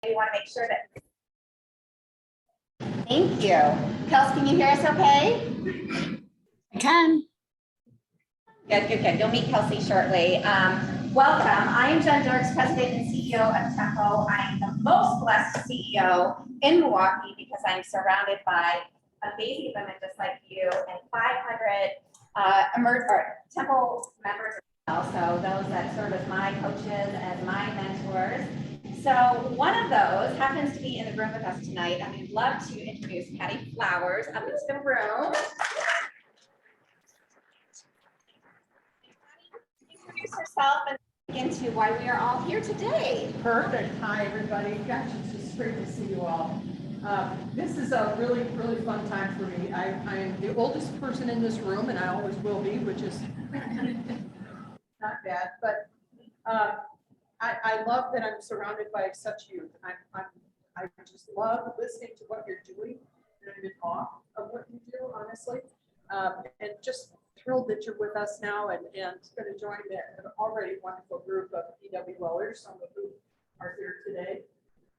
We want to make sure that. Thank you. Kels, can you hear us okay? I can. Good. You'll meet Kelsey shortly. Welcome. I am Jen Dirks, President and CEO of Tempo. I am the most blessed CEO in Milwaukee because I'm surrounded by amazing women just like you and 500 Tempo members as well. So those that serve as my coaches, as my mentors. So one of those happens to be in the room with us tonight. And I'd love to introduce Patty Flowers up into the room. Introduce herself and get into why we are all here today. Perfect. Hi, everybody. Gosh, it's just great to see you all. This is a really fun time for me. I am the oldest person in this room, and I always will be, which is not bad. But I love that I'm surrounded by such youth. I just love listening to what you're doing, and I'm in awe of what you do, honestly. And just thrilled that you're with us now and going to join an already wonderful group of EWLers, some of whom are here today.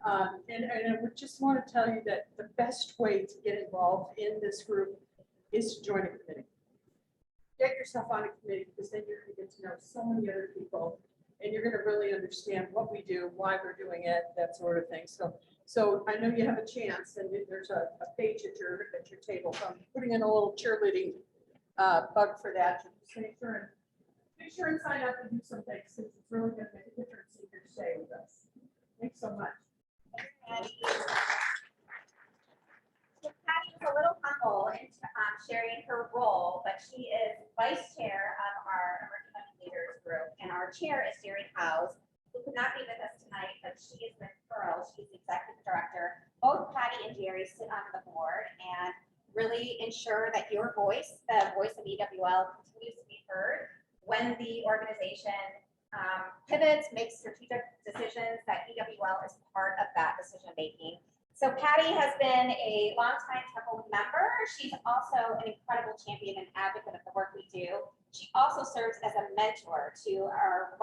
And I would just want to tell you that the best way to get involved in this group is to join a committee. Get yourself on a committee, because then you're going to get to know so many other people, and you're going to really understand what we do, why we're doing it, that sort of thing. So I know you have a chance, and there's a page at your table. So I'm putting in a little cheerleading bug for that. Just make sure and sign up and do some things, since it's really going to make a difference in your stay with us. Thanks so much. So Patty is a little humble in sharing her role, but she is vice chair of our Emerging Women Leaders group, and our chair is Jerry Howes, who could not be with us tonight, but she is with Pearl. She's the executive director. Both Patty and Jerry sit on the board and really ensure that your voice, the voice of EWL, continues to be heard when the organization pivots, makes strategic decisions, that EWL is part of that decision making. So Patty has been a longtime Temple member. She's also an incredible champion and advocate of the work we do. She also serves as a mentor to two of our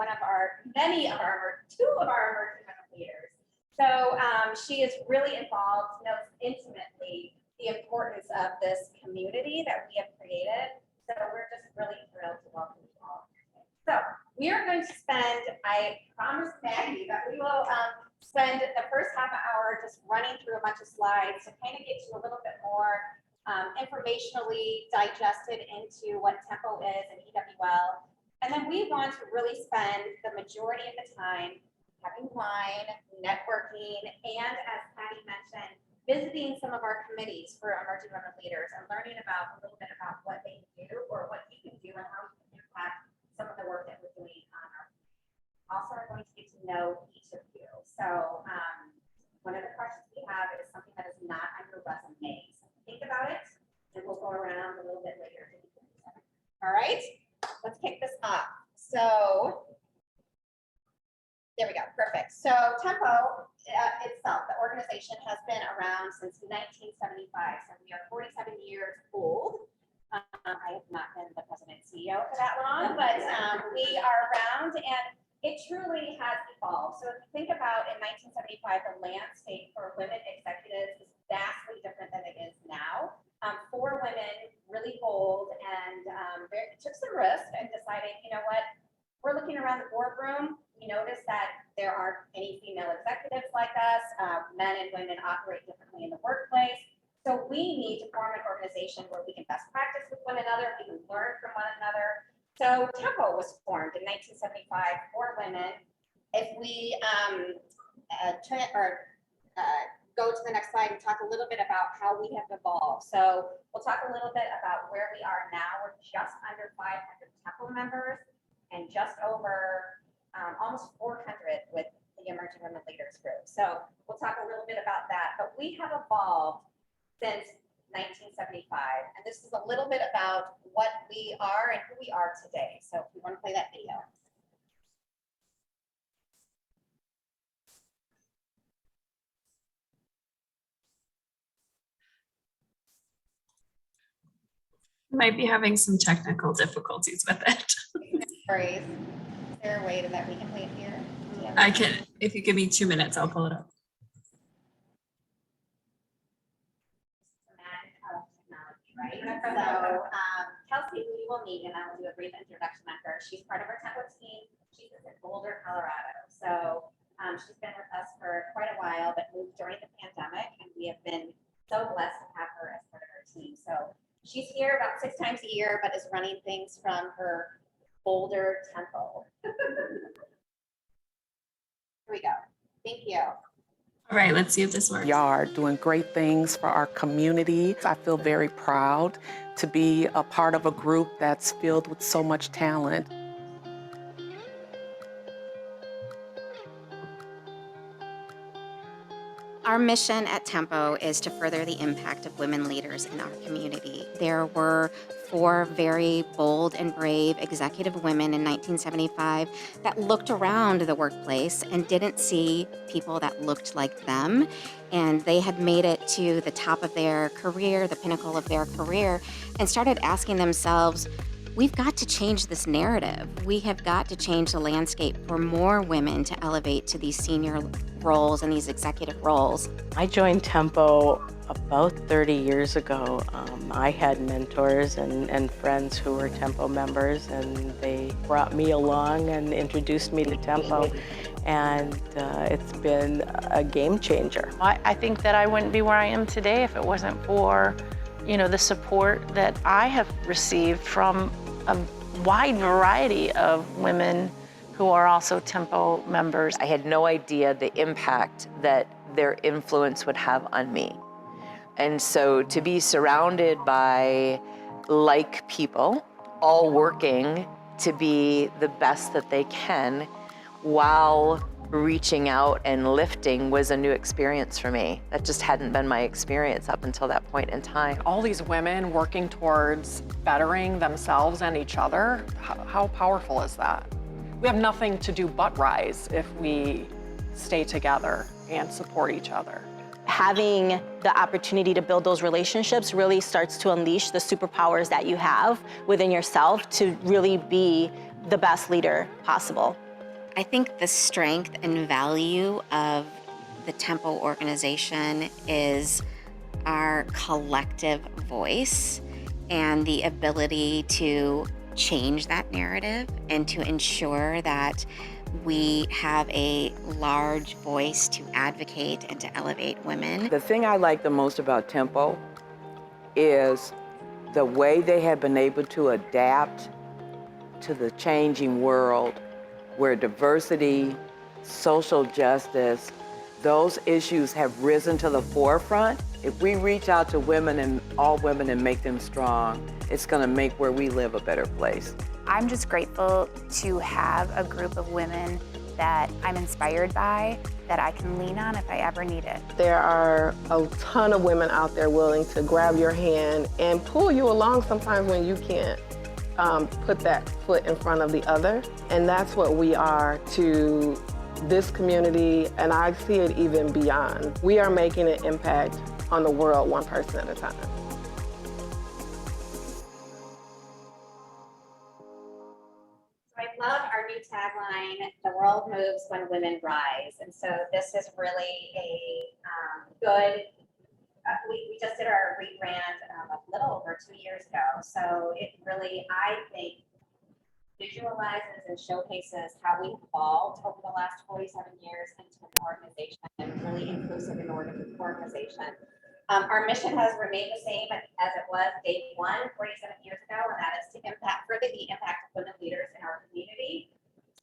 emerging women leaders. So she is really involved, knows intimately the importance of this community that we have created. So we're just really thrilled to welcome you all. So we are going to spend, I promised Maggie that we will spend the first half hour just running through a bunch of slides to kind of get you a little bit more informationally digested into what Tempo is and EWL. And then we want to really spend the majority of the time having wine, networking, and as Patty mentioned, visiting some of our committees for emerging women leaders and learning about a little bit about what they do or what you can do and how you can impact some of the work that we're doing on our. Also, we're going to get to know each of you. So one of the questions we have is something that is not on your resume. So think about it, and we'll go around a little bit later. All right, let's kick this off. So there we go, perfect. So Tempo itself, the organization has been around since 1975. So we are 47 years old. I have not been the president and CEO for that long, but we are around, and it truly has evolved. So if you think about in 1975, the landscape for women executives is vastly different than it is now. 4 women, really bold, and took some risk and decided, you know what, we're looking around the boardroom. We notice that there aren't any female executives like us. Men and women operate differently in the workplace. So we need to form an organization where we can best practice with one another, we can learn from one another. So Tempo was formed in 1975 for women. If we go to the next slide and talk a little bit about how we have evolved. So we'll talk a little bit about where we are now. We're just under 500 Tempo members and just over almost 400 with the Emerging Women Leaders group. So we'll talk a little bit about that. But we have evolved since 1975. And this is a little bit about what we are and who we are today. So if you want to play that video. Might be having some technical difficulties with it. Is there a way that we can play it here? I can, if you give me 2 minutes, I'll pull it up. right? So Kelsey, who you will meet, and I will do a brief introduction on her. She's part of our tempo team. She's in Boulder, Colorado. So she's been with us for quite a while, but moved during the pandemic, and we have been so blessed to have her as part of our team. So she's here about 6 times a year, but is running things from her Boulder tempo. Here we go. Thank you. All right, let's see if this works. We are doing great things for our community. I feel very proud to be a part of a group that's filled with so much talent. Our mission at Tempo is to further the impact of women leaders in our community. There were 4 very bold and brave executive women in 1975 that looked around the workplace and didn't see people that looked like them. And they had made it to the top of their career, the pinnacle of their career, and started asking themselves, we've got to change this narrative. We have got to change the landscape for more women to elevate to these senior roles and these executive roles. I joined Tempo about 30 years ago. I had mentors and friends who were Tempo members, and they brought me along and introduced me to Tempo. And it's been a game changer. I think that I wouldn't be where I am today if it wasn't for, the support that I have received from a wide variety of women who are also Tempo members. I had no idea the impact that their influence would have on me. And so to be surrounded by like people, all working to be the best that they can while reaching out and lifting was a new experience for me. That just hadn't been my experience up until that point in time. All these women working towards bettering themselves and each other, how powerful is that? We have nothing to do but rise if we stay together and support each other. Having the opportunity to build those relationships really starts to unleash the superpowers that you have within yourself to really be the best leader possible. I think the strength and value of the Tempo organization is our collective voice and the ability to change that narrative and to ensure that we have a large voice to advocate and to elevate women. The thing I like the most about Tempo is the way they have been able to adapt to the changing world, where diversity, social justice, those issues have risen to the forefront. If we reach out to women and all women and make them strong, it's gonna make where we live a better place. I'm just grateful to have a group of women that I'm inspired by, that I can lean on if I ever need it. There are a ton of women out there willing to grab your hand and pull you along sometimes when you can't put that foot in front of the other. And that's what we are to this community, and I see it even beyond. We are making an impact on the world one person at a time. I love our new tagline, "The world moves when women rise." And so this is really a good, we just did our rebrand a little over 2 years ago. So it really, I think, visualizes and showcases how we've evolved over the last 47 years into an organization and really inclusive in organization. Our mission has remained the same as it was day one, 47 years ago, and that is to further the impact of women leaders in our community.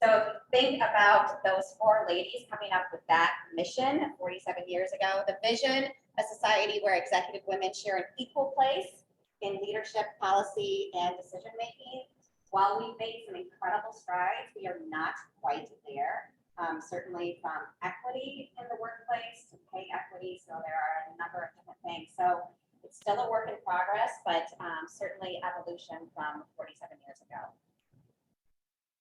So think about those 4 ladies coming up with that mission 47 years ago. The vision, a society where executive women share an equal place in leadership, policy, and decision-making. While we've made some incredible strides, we are not quite there. Certainly from equity in the workplace to pay equity. So there are a number of different things. So it's still a work in progress, but certainly evolution from 47 years ago.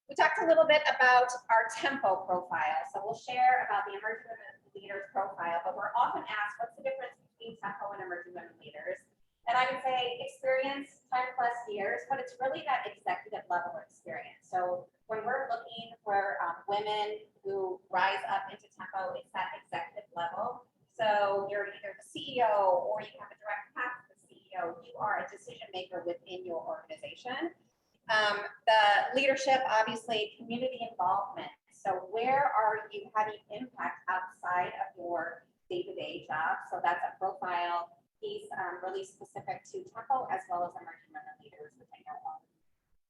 We talked a little bit about our Tempo profile. So we'll share about the Emerging Women Leaders profile, but we're often asked, what's the difference between Tempo and Emerging Women Leaders? And I would say experience 10+ years, but it's really that executive level experience. So when we're looking for women who rise up into Tempo, it's that executive level. So you're either the CEO or you have a direct path to the CEO. You are a decision organization. The leadership, obviously, community involvement. So where are you having impact outside of your day-to-day job? So that's a profile piece really specific to Temple as well as emerging women leaders, which I know all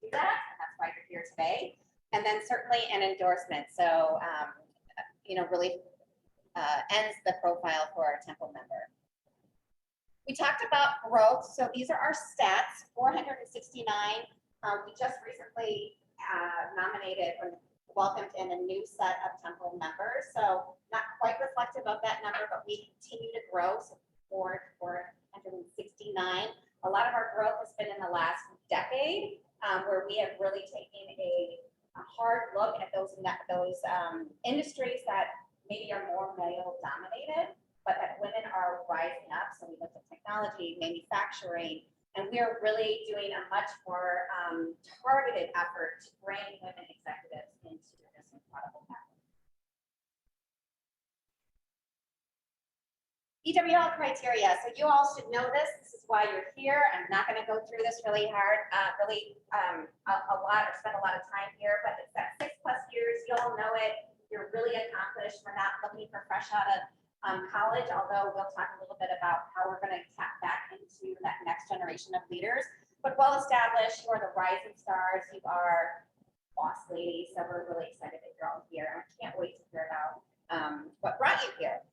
do that, and that's why you're here today. And then certainly an endorsement. So, really ends the profile for our Temple member. We talked about growth. So these are our stats, 469. We just recently nominated or welcomed in a new set of Temple members. So not quite reflective of that number, but we continue to grow. So 469. A lot of our growth has been in the last decade, where we have really taken a hard look at those industries that maybe are more male dominated, but that women are rising up. So we looked at technology, manufacturing, and we are really doing a much more targeted effort to bring women executives into this incredible pathway. EWL criteria. So you all should know this. This is why you're here. I'm not going to go through this really hard, a lot, or spend a lot of time here, but it's that 6+ years. You all know it. You're really accomplished. We're not looking for fresh out of college, although we'll talk a little bit about how we're going to tap back into that next generation of leaders. But well established, you are the rising stars. You are boss ladies. So we're really excited that you're all here. I can't wait to hear about what brought you here.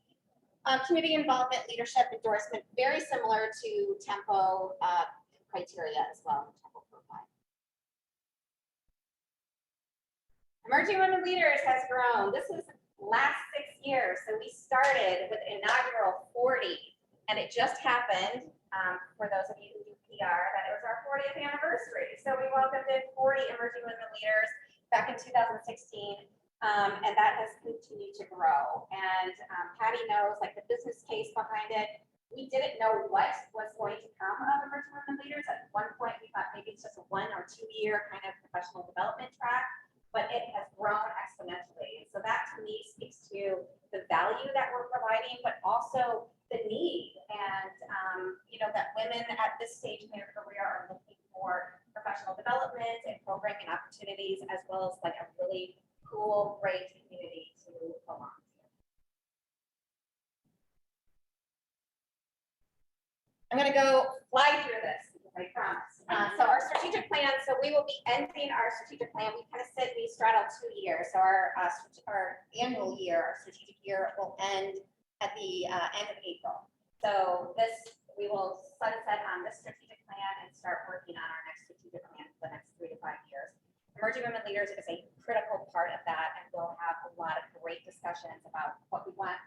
Community involvement, leadership, endorsement, very similar to Tempo criteria as well. Tempo profile. Emerging women leaders has grown. This is last 6 years. So we started with an inaugural 40, and it just happened, for those of you who do PR, that it was our 40th anniversary. So we welcomed in 40 emerging women leaders back in 2016. And that has continued to grow. And Patty knows like the business case behind it. We didn't know what was going to come of emerging women leaders. At one point, we thought maybe it's just a 1 or 2 year kind of professional development track, but it has grown exponentially. And so that to me speaks to the value that we're providing, but also the need. And that women at this stage in their career are looking for professional development and programming opportunities, as well as like a really cool, great community to belong to. I'm going to go fly through this, I promise. So our strategic plan, so we will be ending our strategic plan. We kind of said we straddle 2 years. So our annual year, our strategic year will end at the end of April. So we will sunset on this strategic plan and start working on our next strategic plan for the next 3 to 5 years. Emerging women leaders is a critical part of that, and we'll have a lot of great discussions about what we want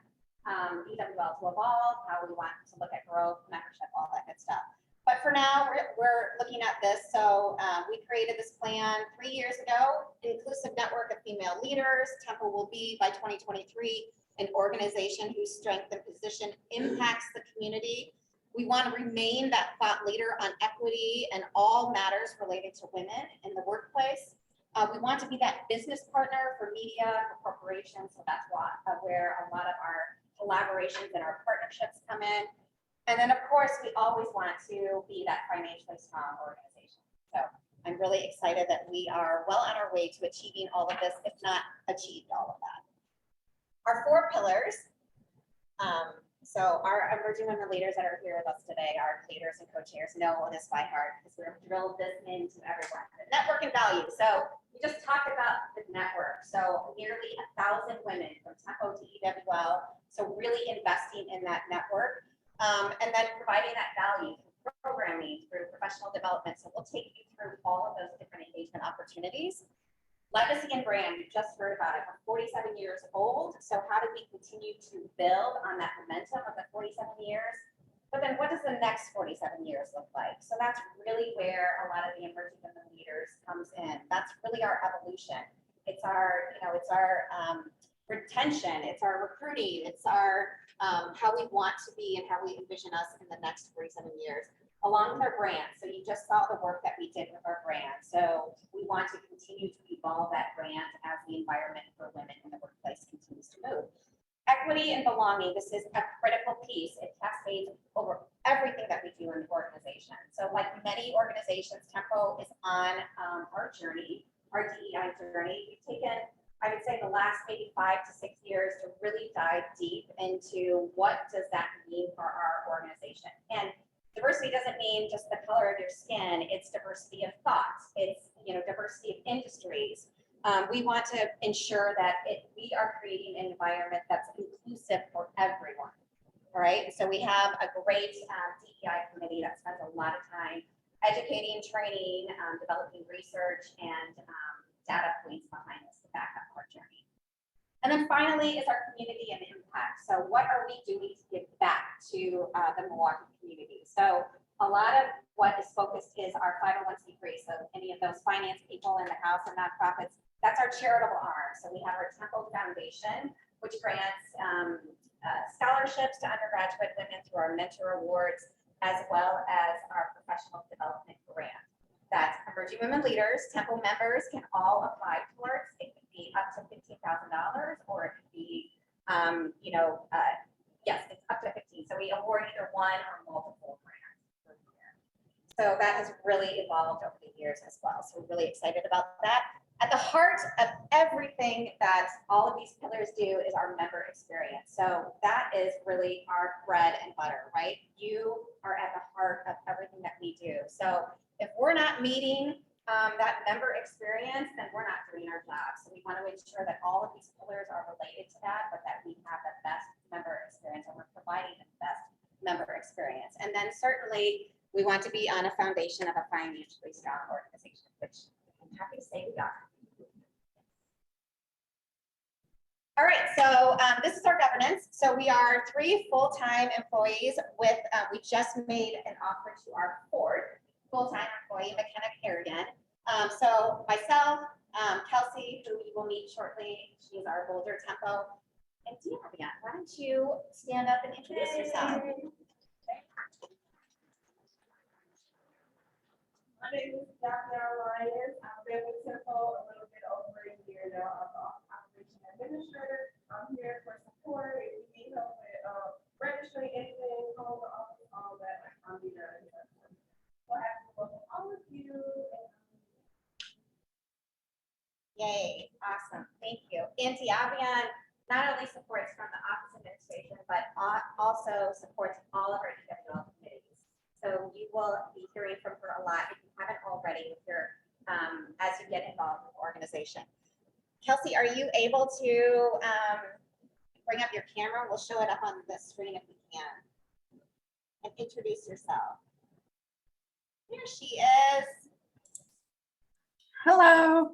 EWL to evolve, how we want to look at growth, membership, all that good stuff. But for now, we're looking at this. So we created this plan 3 years ago, inclusive network of female leaders. Temple will be, by 2023, an organization whose strength and position impacts the community. We want to remain that thought leader on equity and all matters related to women in the workplace. We want to be that business partner for media, for corporations. So that's where a lot of our collaborations and our partnerships come in. And then, of course, we always want to be that financially strong organization. So I'm really excited that we are well on our way to achieving all of this, if not achieved all of that. Our 4 pillars. So our emerging women leaders that are here with us today, our leaders and co-chairs, know this by heart because we've drilled this into everyone. The network and value. So we just talked about the network. So nearly 1,000 women from Tempo to EWL. So really investing in that network, and then providing that value through programming, through professional development. So we'll take you through all of those different engagement opportunities. Legacy and brand, you just heard about it. We're 47 years old. So how do we continue to build on that momentum of the 47 years? But then what does the next 47 years look like? So that's really where a lot of the emerging women leaders comes in. That's really our evolution. It's our, retention, it's our recruiting, it's our how we want to be and how we envision us in the next 47 years. Along with our brand. So you just saw the work that we did with our brand. So we want to continue to evolve that brand as the environment for women in the workplace continues to move. Equity and belonging, this is a critical piece. It cascades over everything that we do in the organization. organization. So like many organizations, Tempo is on our journey, our DEI journey. We've taken, I would say, the last maybe 5 to 6 years to really dive deep into what does that mean for our organization. And diversity doesn't mean just the color of your skin. It's diversity of thoughts. It's, you know, diversity of industries. We want to ensure that we are creating an environment that's inclusive for everyone. All right. So we have a great DEI committee that spends a lot of time educating, training, developing research and data points behind us to back up our journey. And then finally is our community and impact. So what are we doing to give back to the Milwaukee community? So a lot of what is focused is our 501c3. So any of those finance people in the house and nonprofits, that's our charitable arm. So we have our Temple Foundation, which grants scholarships to undergraduate women through our mentor awards, as well as our professional development grant. That's emerging women leaders. Temple members can all apply towards. It could be up to $15,000, or it could be, yes, it's up to 15. So we award either one or multiple grants per year. So that has really evolved over the years as well. So we're really excited about that. At the heart of everything that all of these pillars do is our member experience. So that is really our bread and butter, right? You are at the heart of everything that we do. So if we're not meeting that member experience, then we're not doing our job. So we want to ensure that all of these pillars are related to that, but that we have the best member experience and we're providing the best member experience. And then certainly we want to be on a foundation of a financially strong organization, which I'm happy to say we are. All right, so this is our governance. So we are 3 full-time employees with, we just made an offer to our 4th full-time employee, McKenna Kerrigan. So myself, Kelsey, who you will meet shortly, she's our Boulder Tempo, and Deanna, why don't you stand up and introduce yourself? My name is Dr. Ryan. I've been with Tempo a little bit over a year now. I'm an operation administrator. I'm here for support. If you need help with registering anything, call the office, all that, I'll be there. So I have to welcome all of you. Yay, awesome, thank you. And Diabian not only supports from the office administration, but also supports all of our EWL committees. So you will be hearing from her a lot if you haven't already with your, as you get involved with the organization. Kelsey, are you able to bring up your camera? We'll show it up on the screen if we can. And introduce yourself. Here she is. Hello.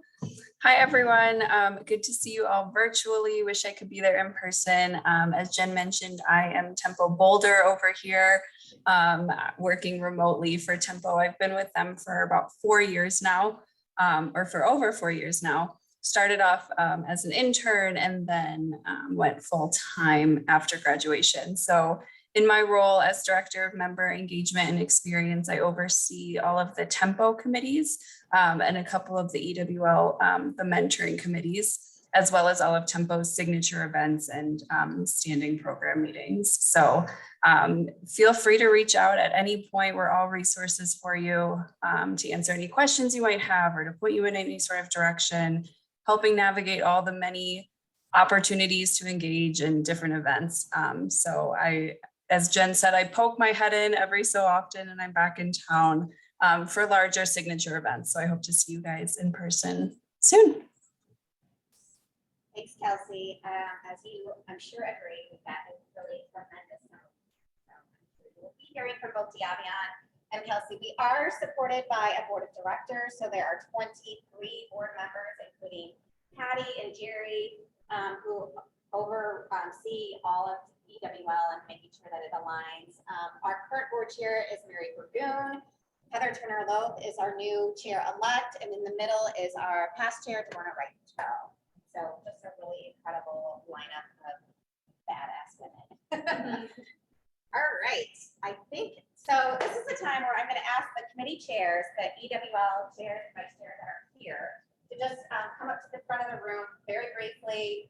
Hi, everyone. Good to see you all virtually. Wish I could be there in person. As Jen mentioned, I am Tempo Boulder over here, working remotely for Tempo. I've been with them for about 4 years now, or for over 4 years now. Started off as an intern and then went full time after graduation. So in my role as Director of Member Engagement and Experience, I oversee all of the Tempo committees and a couple of the EWL, the mentoring committees, as well as all of Tempo's signature events and standing program meetings. So feel free to reach out at any point. We're all resources for you to answer any questions you might have or to put you in any sort of direction, helping navigate all the many opportunities to engage in different events. So as Jen said, I poke my head in every so often and I'm back in town for larger signature events. So I hope to see you guys in person soon. Thanks, Kelsey. As you, I'm sure, agree with that, it's really tremendous. So we'll be hearing from both Diabian and Kelsey. We are supported by a board of directors. So there are 23 board members, including Patty and Jerry, who oversee all of EWL and making sure that it aligns. Our current board chair is Mary Burgoon. Heather Turner-Loth is our new chair-elect, and in the middle is our past chair, Dorna Wright-Patel. So just a really incredible lineup of badass women. All right, I think, so this is the time where I'm going to ask the committee chairs, the EWL chairs and vice chairs that are here, to just come up to the front of the room very briefly.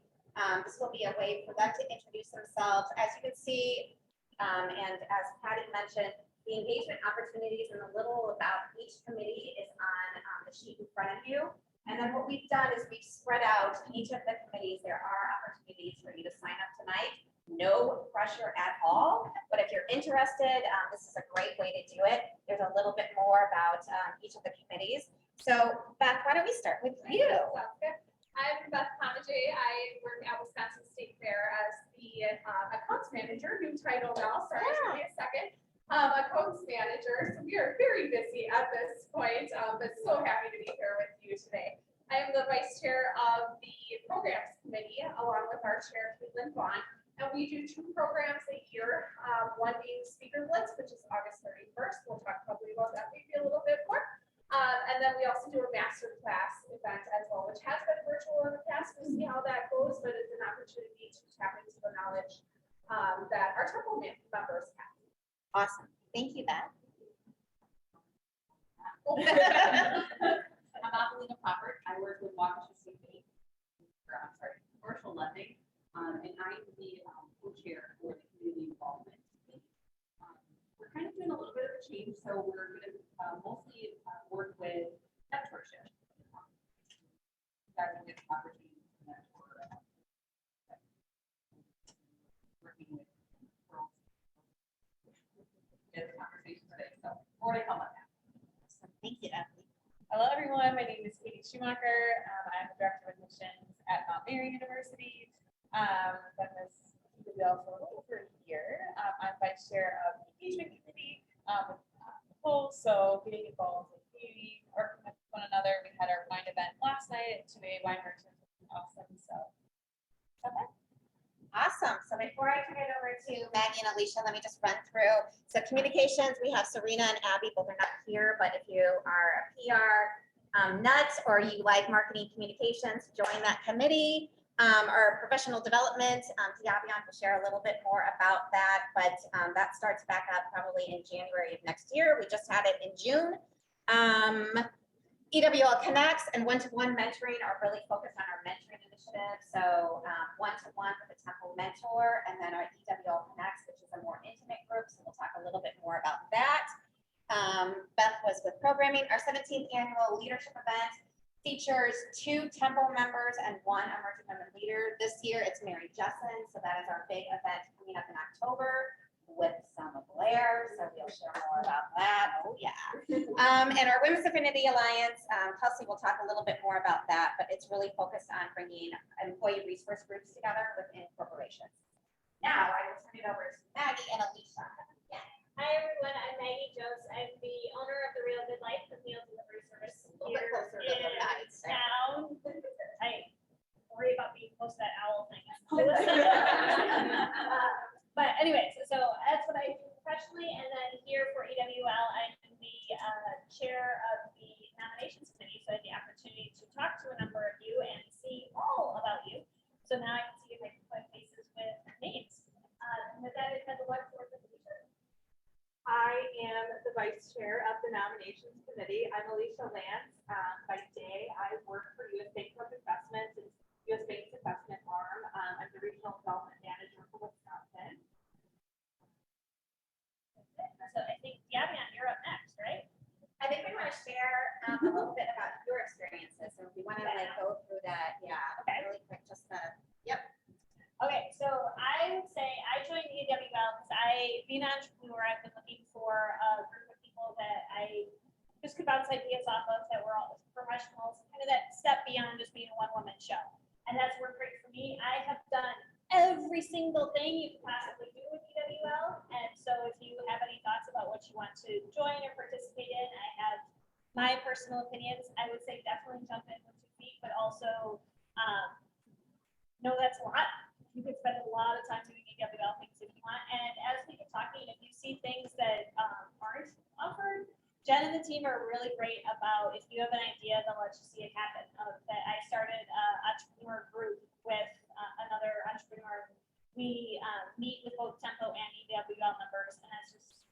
This will be a way for them to introduce themselves. As you can see, and as Patty mentioned, The engagement opportunities and a little about each committee is on the sheet in front of you. And then what we've done is we've spread out each of the committees. There are opportunities for you to sign up tonight. No pressure at all, but if you're interested, this is a great way to do it. There's a little bit more about each of the committees. So Beth, why don't we start with you? Sounds good. I'm Beth Pomajay. I work at Wisconsin State Fair as the accounts manager, new title now, sorry, give me a second. Accounts manager, so we are very busy at this point, but so happy to be here with you today. I am the vice chair of the programs committee, along with our chair, Caitlin Vaughn. And we do 2 programs a year, one being Speaker Blitz, which is August 31st. We'll talk probably about that maybe a little bit more. And then we also do a master class event as well, which has been virtual in the past. We'll see how that goes, but it's an opportunity to tap into the knowledge that our Temple members have. Awesome. Thank you, Beth. I'm Adelina Poppert. I work with Waukesha State Bank, commercial lending, and I'm the co-chair for the community involvement. We're kind of doing a little bit of a change, so we're going to mostly work with mentorship. You guys will get the opportunity to mentor, working with girls. Get the conversation today, so more to come on that. Thank you, Emily. Hello, everyone. My name is Katie Schumacher. I'm the director of admissions at Mount Mary University. Been this EWL for a little over a year. I'm vice chair of the engagement committee with Nicole, so getting involved in community, working with one another. We had our wine event last night at 2A Wine Merchants, which was awesome. So, okay. Awesome. So before I turn it over to Maggie and Alicia, let me just run through. So communications, we have Serena and Abby, both are not here, but if you are a PR nut or you like marketing communications, join that committee. Our professional development, Diabion will share a little bit more about that, but that starts back up probably in January of next year. We just had it in June. EWL Connects and one-to-one mentoring are really focused on our mentoring initiative. So one-to-one with a Temple mentor, and then our EWL Connects, which is a more intimate group. So we'll talk a little bit more about that. Beth was with programming. Our 17th annual leadership event features 2 Temple members and 1 emerging women leader. This year it's Mary Jessen. So that is our big event coming up in October with Selma Blair, so we'll share more about that. Oh yeah. And our Women's Affinity Alliance, Kelsey will talk a little bit more about that, but it's really focused on bringing employee resource groups together within corporations. Now I will turn it over to Maggie and Alicia. Yeah. Hi everyone, I'm Maggie Jones. I'm the owner of the Real Good Life, the meal delivery service here in town. I worry about being close to that owl thing. But anyways, so that's what I do professionally, and then here for EWL, I'm the chair of the nominations committee, so I had the opportunity to talk to a number of you and see all about you. So now I can see if I can put faces with names. And with that, I've had the luck to work with Alicia. I am the vice chair of the nominations committee. I'm Alicia Lance. By day, I work for US Bank Corp Investments. It's US Bank's investment arm. I'm the regional development manager for Wisconsin. So I think, Diabion, you're up next, right? I think we want to share a little bit about your experiences. So if you want to like go through that, yeah, okay. Really quick, just yep. Okay, so I would say I joined EWL because being an entrepreneur, I've been looking for a group of people that I just could bounce ideas off of that were all professionals, kind of that step beyond just being a one-woman show. And that's worked great for me. I have done every single thing you could possibly do with EWL. And so if you have any thoughts about what you want to join or participate in, I have my personal opinions. I would say definitely jump in with 2 feet, but also know that's a lot. You could spend a lot of time doing EWL things if you want. And as we get talking, if you see things that aren't offered, Jen and the team are really great about, if you have an idea, they'll let you see it happen. That I started an entrepreneur group with another entrepreneur. We meet with both Tempo and EWL members, and that's just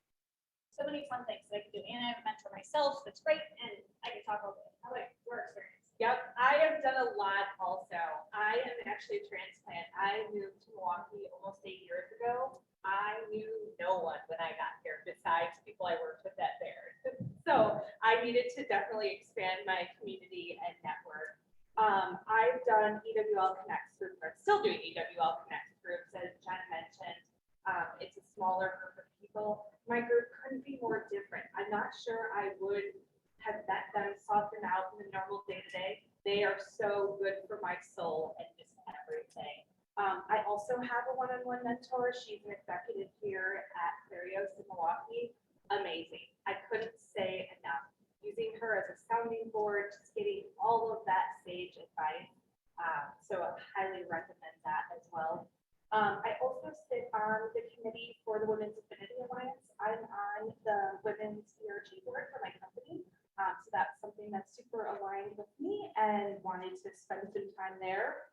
so many fun things that I can do. And I have a mentor myself that's great, and I can talk about it. How about your experience? Yep, I have done a lot also. I am actually a transplant. I moved to Milwaukee almost 8 years ago. I knew no one when I got here besides besides people I worked with at Baird. So I needed to definitely expand my community and network. I've done EWL Connects groups, or still doing EWL Connects groups, as Jen mentioned. It's a smaller group of people. My group couldn't be more different. I'm not sure I would have met them, sought them out in the normal day-to-day. They are so good for my soul and just everything. I also have a one-on-one mentor. She's an executive here at Clarios in Milwaukee. Amazing. I couldn't say enough. Using her as a sounding board, just getting all of that sage advice. So I highly recommend that as well. I also sit on the committee for the Women's Affinity Alliance. I'm on the Women's ERG board for my company. So that's something that's super aligned with me and wanted to spend some time there.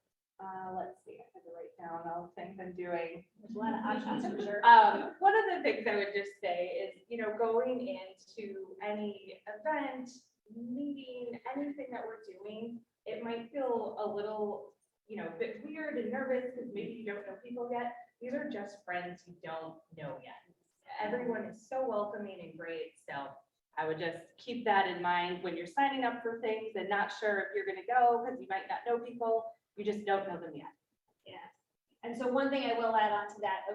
Let's see, I had to write down all the things I'm doing. There's a lot of options for sure. One of the things I would just say is, going into any event, meeting, anything that we're doing, it might feel a little, bit weird and nervous because maybe you don't know people yet. These are just friends you don't know yet. Everyone is so welcoming and great. So I would just keep that in mind when you're signing up for things and not sure if you're going to go because you might not know people. You just don't know them yet. Yeah. And so one thing I will add on to that,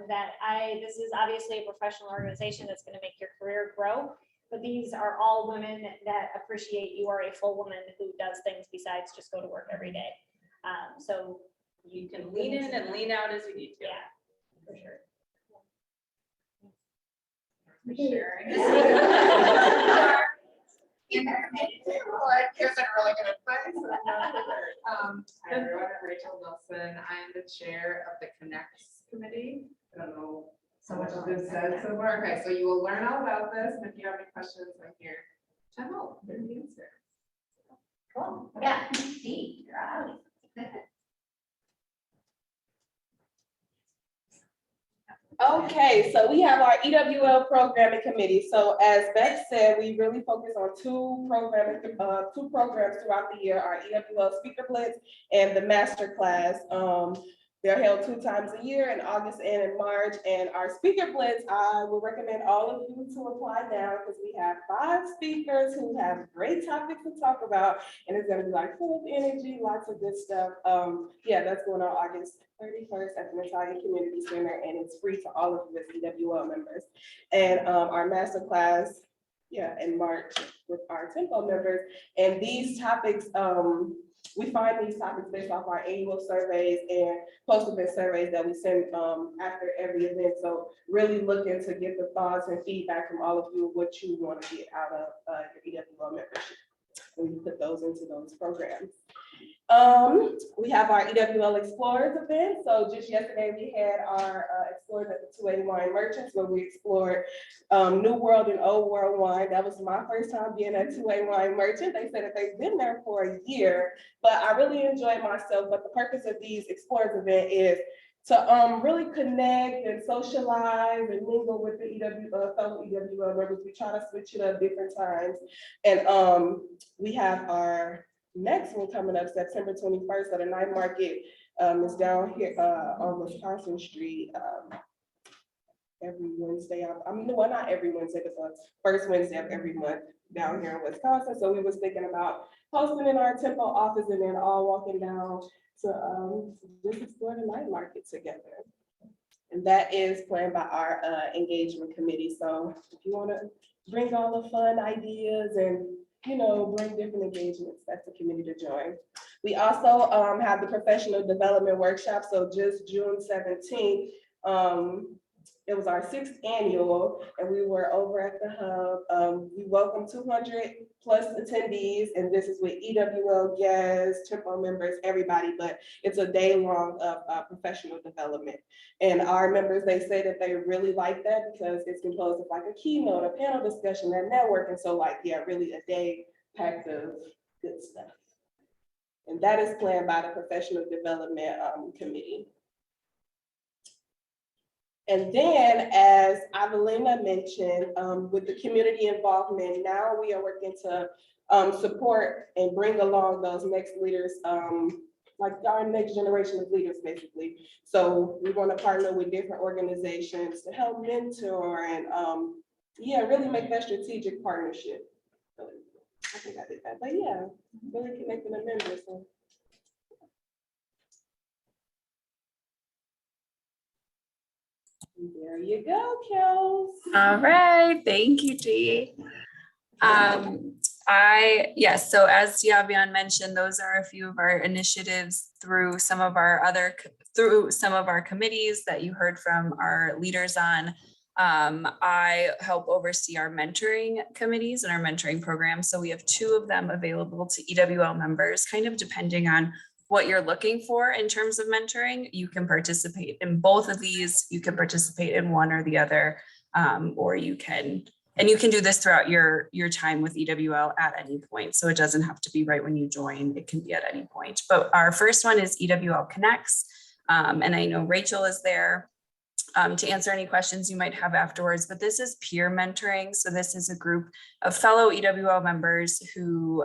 this is obviously a professional organization that's going to make your career grow, but these are all women that appreciate you are a full woman who does things besides just go to work every day. So you can lean in and lean out as you need to. Yeah, for sure. Here's a really good advice. Hi everyone, I'm Rachel Wilson. I am the chair of the Connects Committee. I don't know so much has been said so far. Okay, so you will learn all about this, and if you have any questions, I'm here to help. There's the answer. Cool. Yeah. See, you're out. Okay, so we have our EWL programming committee. So as Beth said, we really focus on two programs throughout the year, our EWL Speaker Blitz and the Master Class. They're held 2 times a year in August and in March. And our Speaker Blitz, I would recommend all of you to apply now because we have 5 speakers who have great topics to talk about. And it's gonna be like full of energy, lots of good stuff. Yeah, that's going on August 31st at the Natalia Community Center, and it's free to all of you as EWL members. And our master class, in March with our Tempo members. And these topics, we find these topics based off our annual surveys and post-event surveys that we send after every event. So really looking to get the thoughts and feedback from all of you, what you want to get out of your EWL membership. And we put those into those programs. We have our EWL Explorers event. So just yesterday we had our Explorers at the 2A Wine Merchants where we explored New World and Old World wine. That was my first time being at 2A Wine Merchant. They said that they've been there for a year, but I really enjoyed myself. But the purpose of these Explorers event is to really connect and socialize and mingle with the fellow EWL members. We try to switch it up different times. And we have our next one coming up September 21st at the night market. Is down here on Wisconsin Street every Wednesday. Well, not every Wednesday, but the first Wednesday of every month down here in Wisconsin. So we was thinking about hosting in our Tempo office and then all walking down to just explore the night market together. And that is planned by our engagement committee. So if you want to bring all the fun ideas and bring different engagements, that's the committee to join. We also have the professional development workshop. So just June 17th, it was our 6th annual, and we were over at the hub. We welcomed 200 plus attendees, and this is with EWL guests, Tempo members, everybody, but it's a day long of professional development. And our members, they say that they really like that because it's composed of like a keynote, a panel discussion, and networking. So really a day packed of good stuff. And that is planned by the professional development committee. And then, as Avelina mentioned, with the community involvement, now we are working to support and bring along those next leaders, like our next generation of leaders, basically. So we want to partner with different organizations to help mentor and yeah, really make that strategic partnership. I think I did that, but yeah, really connecting the members. So. There you go, Kels. All right, thank you, Dee. Yes, so as Yavian mentioned, those are a few of our initiatives through some of our committees that you heard from our leaders on. I help oversee our mentoring committees and our mentoring programs. So we have 2 of them available to EWL members, kind of depending on what you're looking for in terms of mentoring. You can participate in both of these. You can participate in one or the other, or you can do this throughout your time with EWL at any point. So it doesn't have to be right when you join. It can be at any point. But our first one is EWL Connects. And I know Rachel is there to answer any questions you might have afterwards, but this is peer mentoring. So this is a group of fellow EWL members who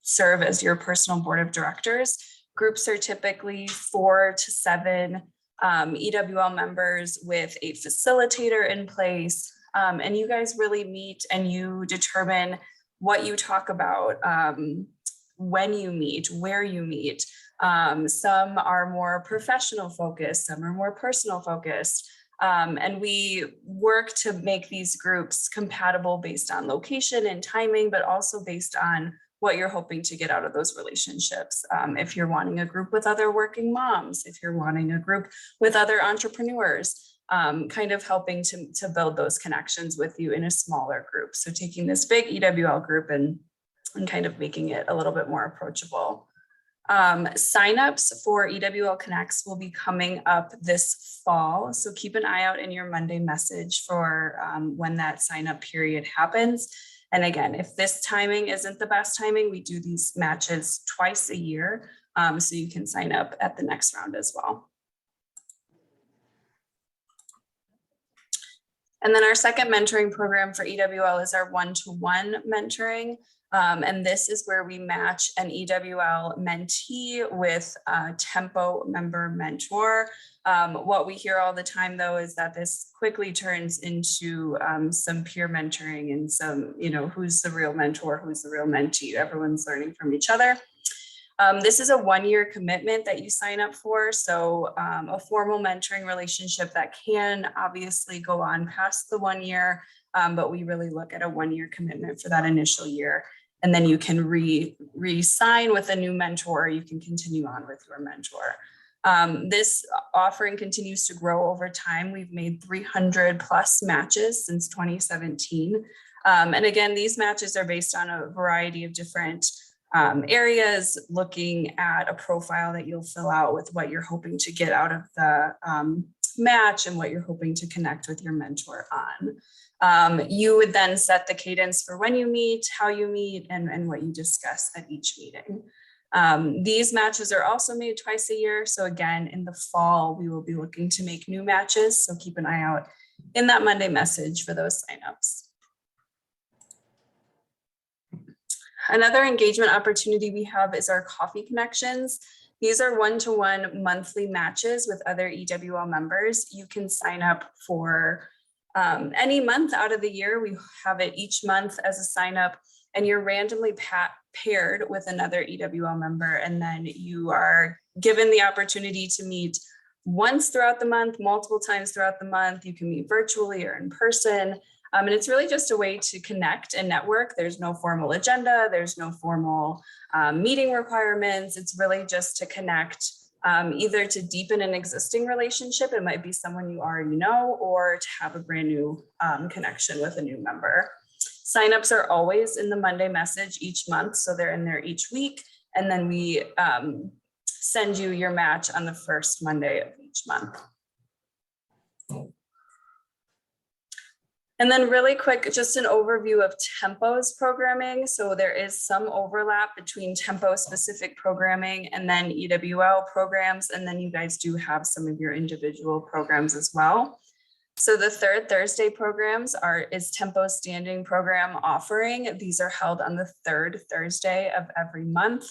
serve as your personal board of directors. Groups are typically 4 to 7 EWL members with a facilitator in place. And you guys really meet and you determine what you talk about, when you meet, where you meet. Some are more professional focused, some are more personal focused. And we work to make these groups compatible based on location and timing, but also based on what you're hoping to get out of those relationships. If you're wanting a group with other working moms, if you're wanting a group with other entrepreneurs, kind of helping to build those connections with you in a smaller group. So taking this big EWL group and kind of making it a little bit more approachable. Signups for EWL Connects will be coming up this fall. So keep an eye out in your Monday message for when that sign up period happens. And again, if this timing isn't the best timing, we do these matches twice a year. So you can sign up at the next round as well. And then our second mentoring program for EWL is our one-to-one mentoring. And this is where we match an EWL mentee with a Tempo member mentor. What we hear all the time though is that this quickly turns into some peer mentoring and some, who's the real mentor, who's the real mentee, everyone's learning from each other. This is a 1-year commitment that you sign up for. So a formal mentoring relationship that can obviously go on past the 1 year, but we really look at a 1-year commitment for that initial year. And then you can re-sign with a new mentor, you can continue on with your mentor. This offering continues to grow over time. We've made 300 plus matches since 2017. And again, these matches are based on a variety of different areas, looking at a profile that you'll fill out with what you're hoping to get out of the match and what you're hoping to connect with your mentor on. You would then set the cadence for when you meet, how you meet, and what you discuss at each meeting. These matches are also made twice a year. So again, in the fall, we will be looking to make new matches. So keep an eye out in that Monday message for those signups. Another engagement opportunity we have is our coffee connections. These are one-to-one monthly matches with other EWL members. You can sign up for any month out of the year. We have it each month as a sign up, and you're randomly paired with another EWL member. And then you are given the opportunity to meet once throughout the month, multiple times throughout the month. You can meet virtually or in person. And it's really just a way to connect and network. There's no formal agenda. There's no formal meeting requirements. It's really just to connect, either to deepen an existing relationship. It might be someone you already know, or to have a brand new connection with a new member. Signups are always in the Monday message each month. So they're in there each week. And then we send you your match on the first Monday of each month. And then really quick, just an overview of Tempo's programming. So there is some overlap between Tempo specific programming and then EWL programs. And then you guys do have some of your individual programs as well. So the third Thursday programs is Tempo's standing program offering. These are held on the third Thursday of every month.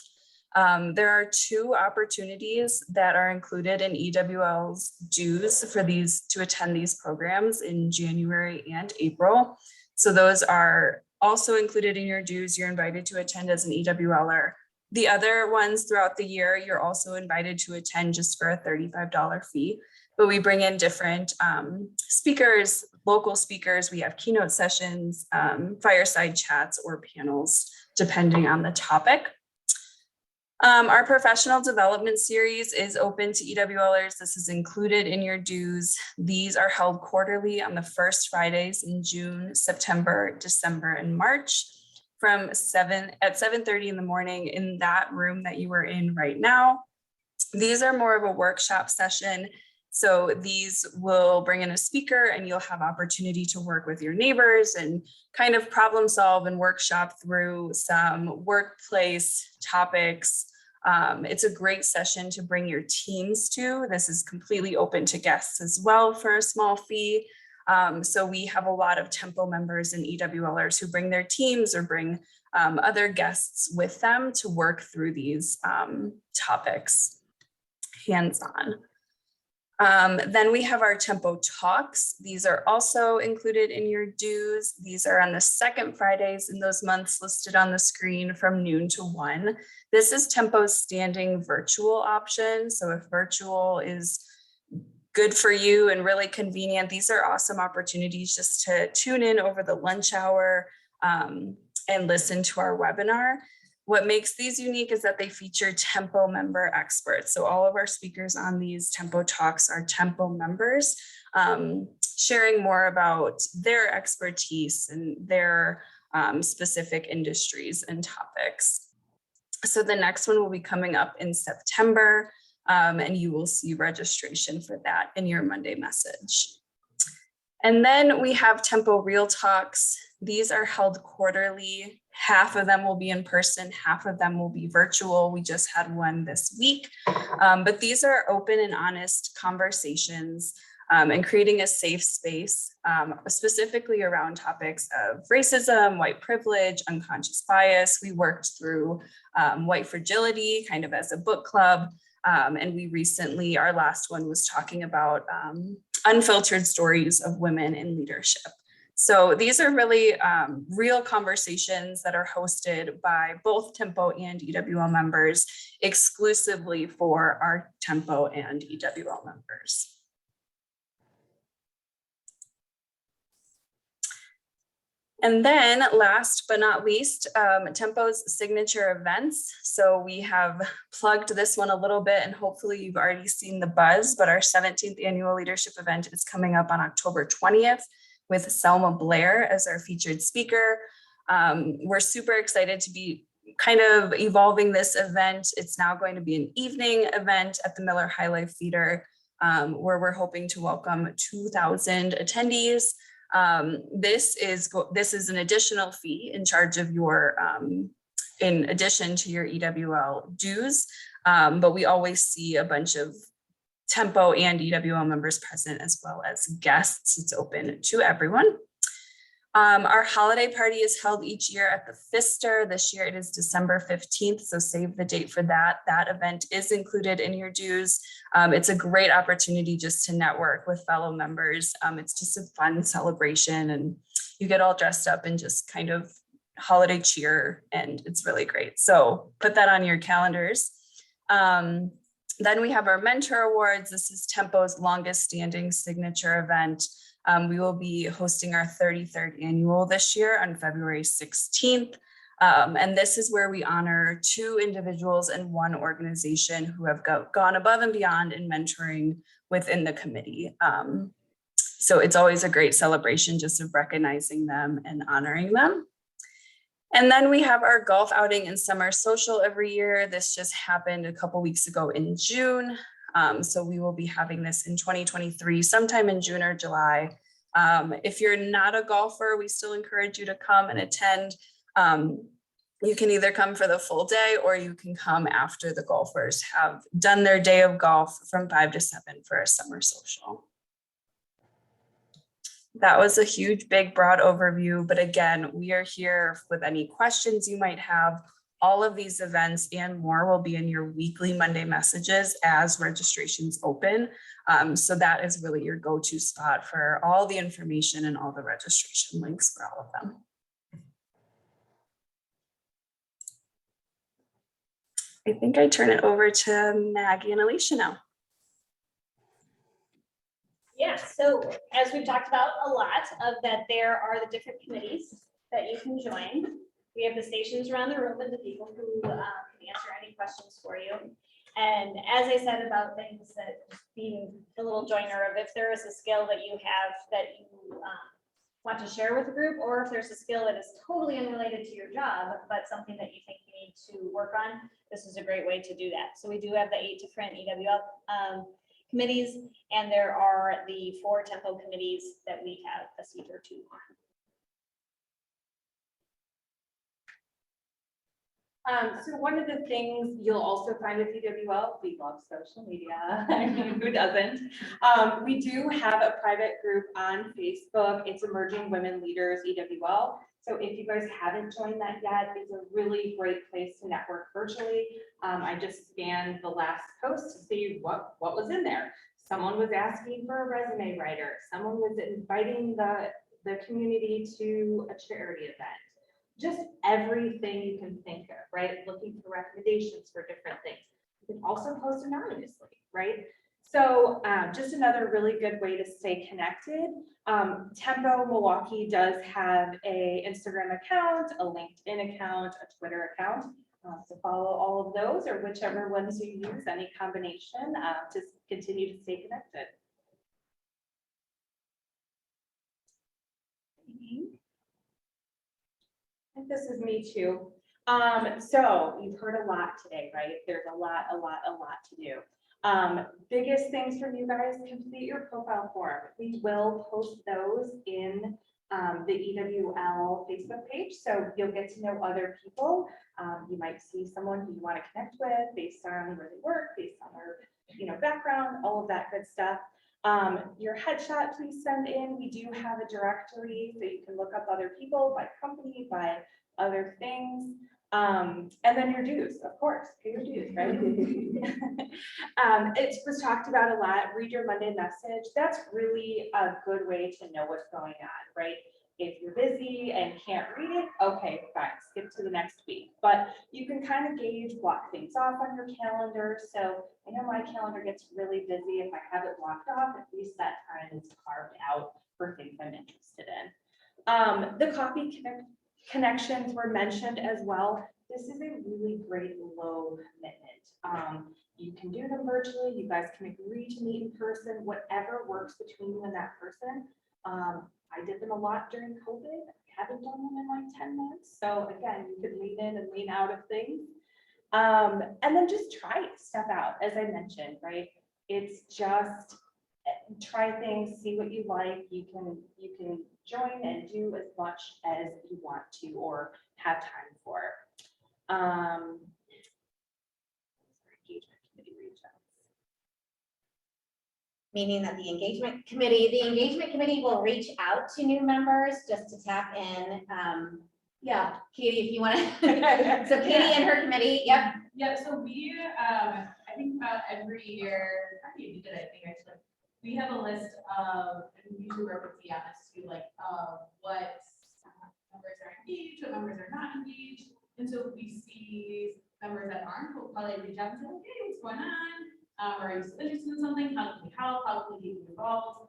There are 2 opportunities that are included in EWL's dues for these to attend these programs in January and April. So those are also included in your dues. You're invited to attend as an EWLer. The other ones throughout the year, you're also invited to attend just for a $35 fee. But we bring in different speakers, local speakers. We have keynote sessions, fireside chats, or panels, depending on the topic. Our professional development series is open to EWLers. This is included in your dues. These are held quarterly on the first Fridays in June, September, December, and March from 7:30 in the morning in that room that you are in right now. These are more of a workshop session. So these will bring in a speaker and you'll have opportunity to work with your neighbors and kind of problem solve and workshop through some workplace topics. It's a great session to bring your teams to. This is completely open to guests as well for a small fee. So we have a lot of Tempo members and EWLers who bring their teams or bring other guests with them to work through these topics hands-on. Then we have our Tempo Talks. These are also included in your dues. These are on the second Fridays in those months listed on the screen from noon to 1. This is Tempo's standing virtual option. So if virtual is good for you and really convenient, these are awesome opportunities just to tune in over the lunch hour and listen to our webinar. What makes these unique is that they feature Tempo member experts. So all of our speakers on these Tempo Talks are Tempo members, sharing more about their expertise and their specific industries and topics. So the next one will be coming up in September, and you will see registration for that in your Monday message. And then we have Tempo Real Talks. These are held quarterly. Half of them will be in person, half of them will be virtual. We just had one this week, but these are open and honest conversations and creating a safe space, specifically around topics of racism, white privilege, unconscious bias. We worked through white fragility kind of as a book club. And we recently, our last one was talking about unfiltered stories of women in leadership. So these are really real conversations that are hosted by both Tempo and EWL members exclusively for our Tempo and EWL members. And then last but not least, Tempo's signature events. So we have plugged this one a little bit and hopefully you've already seen the buzz, but our 17th annual leadership event is coming up on October 20th with Selma Blair as our featured speaker. We're super excited to be kind of evolving this event. It's now going to be an evening event at the Miller High Life Theater where we're hoping to welcome 2,000 attendees. This is an additional fee in charge of your, in addition to your EWL dues, but we always see a bunch of Tempo and EWL members present as well as guests. It's open to everyone. Our holiday party is held each year at the Pfister. This year it is December 15th, so save the date for that. That event is included in your dues. It's a great opportunity just to network with fellow members. It's just a fun celebration and you get all dressed up and just kind of holiday cheer and it's really great. So put that on your calendars. Then we have our Mentor Awards. This is Tempo's longest standing signature event. We will be hosting our 33rd annual this year on February 16th. And this is where we honor 2 individuals and 1 organization who have gone above and beyond in mentoring within the committee. So it's always a great celebration just of recognizing them and honoring them. And then we have our golf outing and summer social every year. This just happened a couple weeks ago in June. So we will be having this in 2023, sometime in June or July. If you're not a golfer, we still encourage you to come and attend. You can either come for the full day or you can come after the golfers have done their day of golf from 5 to 7 for a summer social. That was a huge, big, broad overview. But again, we are here with any questions you might have All of these events and more will be in your weekly Monday messages as registrations open. So that is really your go-to spot for all the information and all the registration links for all of them. I think I turn it over to Maggie and Alicia now. Yeah, so as we've talked about a lot of that, there are the different committees that you can join. We have the stations around the room and the people who can answer any questions for you. And as I said about things that being a little joiner of, if there is a skill that you have that you want to share with the group, or if there's a skill that is totally unrelated to your job, but something that you think you need to work on, this is a great way to do that. So we do have the 8 different EWL committees, and there are the 4 tempo committees that we have a seat or 2 on. So one of the things you'll also find with EWL, we love social media. I mean, who doesn't? We do have a private group on Facebook. It's Emerging Women Leaders EWL. So if you guys haven't joined that yet, it's a really great place to network virtually. I just scanned the last post to see what was in there. Someone was asking for a resume writer. Someone was inviting the community to a charity event. Just everything you can think of, right? Looking for recommendations for different things. You can also post anonymously, right? So just another really good way to stay connected. Tempo Milwaukee does have an Instagram account, a LinkedIn account, a Twitter account. So follow all of those, or whichever ones you use, any combination, to continue to stay connected. This is me too. So you've heard a lot today, right? There's a lot to do. Biggest things from you guys: complete your profile form. We will post those in the EWL Facebook page, so you'll get to know other people. You might see someone who you want to connect with based on where they work, based on their background, all of that good stuff. Your headshot, please send in. We do have a directory, so you can look up other people by company, by other things. And then your dues, of course, pay your dues, right? It was talked about a lot. Read your Monday message. That's really a good way to know what's going on, right? If you're busy and can't read it, okay, fine, skip to the next week. But you can kind of gauge, block things off on your calendar. So I know my calendar gets really busy. If I have it blocked off, at least that time is carved out for things I'm interested in. The coffee connections were mentioned as well. This is a really great low commitment. You can do them virtually. You guys can agree to meet in person, whatever works between you and that person. I did them a lot during COVID. I haven't done them in like 10 months. So again, you could lean in and lean out of things. And then just try stuff out, as I mentioned, right? It's just try things, see what you like. You can join and do as much as you want to or have time for. Meaning that the engagement committee will reach out to new members just to tap in. Yeah, Katie, if you want to. So Katie and her committee, yep. Yeah, so we, I think about every year, we did, I think actually, we have a list of, and we usually work with the honest to like, what members are engaged, what members are not engaged. And so if we see members that aren't, we'll probably reach out and say, okay, what's going on? Are you still interested in something? How can we help? How can we get you involved?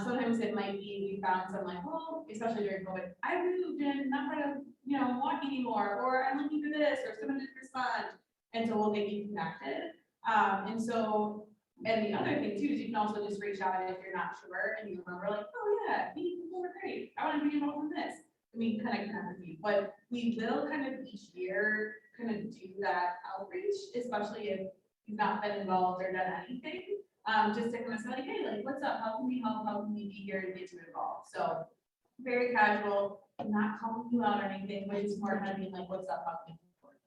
Sometimes it might be we found some like, well, especially during COVID, I moved and not part of Milwaukee anymore, or I'm looking for this, or someone didn't respond, and so we'll make you connected. And the other thing too is you can also just reach out if you're not sure and you remember like, oh yeah, these people are great. I want to be involved in this. I mean, kind of connect with you, but we will kind of each year kind of do that outreach, especially if you've not been involved or done anything, just to kind of say like, hey, like, what's up? How can we help? How can we be here to get you involved? So very casual, not calling you out or anything, but just more kind of being like, what's up? How can we support?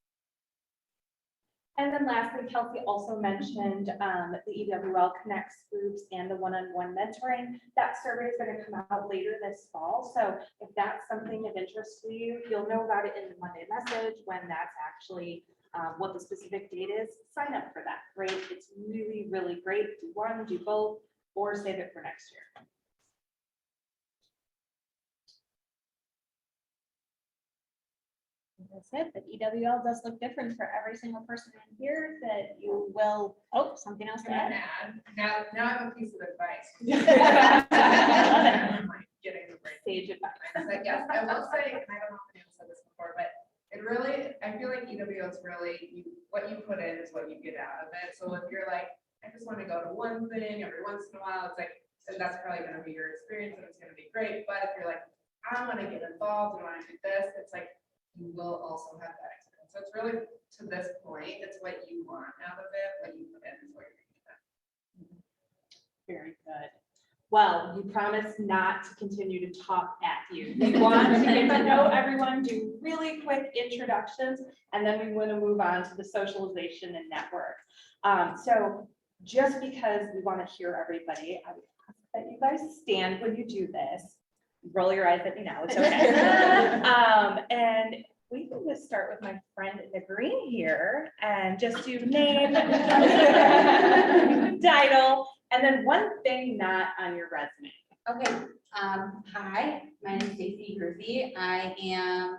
And then lastly, Kelsey also mentioned the EWL Connects groups and the one-on-one mentoring. That survey is going to come out later this fall. So if that's something of interest to you, you'll know about it in the Monday message when that's actually what the specific date is. Sign up for that, right? It's really, really great. Do one, do both, or save it for next year. That's it. The EWL does look different for every single person in here that you will, oh, something else to add. Now I have a piece of advice. Getting the right Sage advice. Like, yes, I will say, and I don't know if anyone said this before, but it really, I feel like EWL is really, what you put in is what you get out of it. So if you're like, I just want to go to one thing every once in a while, it's like, so that's probably going to be your experience and it's going to be great. But if you're like, I want to get involved and want to do this, it's like, you will also have that experience. So it's really, to this point, it's what you want out of it, what you put in is what you're going to get. Very good. Well, you promised not to continue to talk at you. We want to get to know everyone, do really quick introductions, and then we want to move on to the socialization and network. So just because we want to hear everybody, I would ask that you guys stand when you do this. Roll your eyes at me now, it's okay. And we can just start with my friend in the green here and just do name, title, and then one thing not on your resume. Okay, hi, my name is Stacey Hersey. I am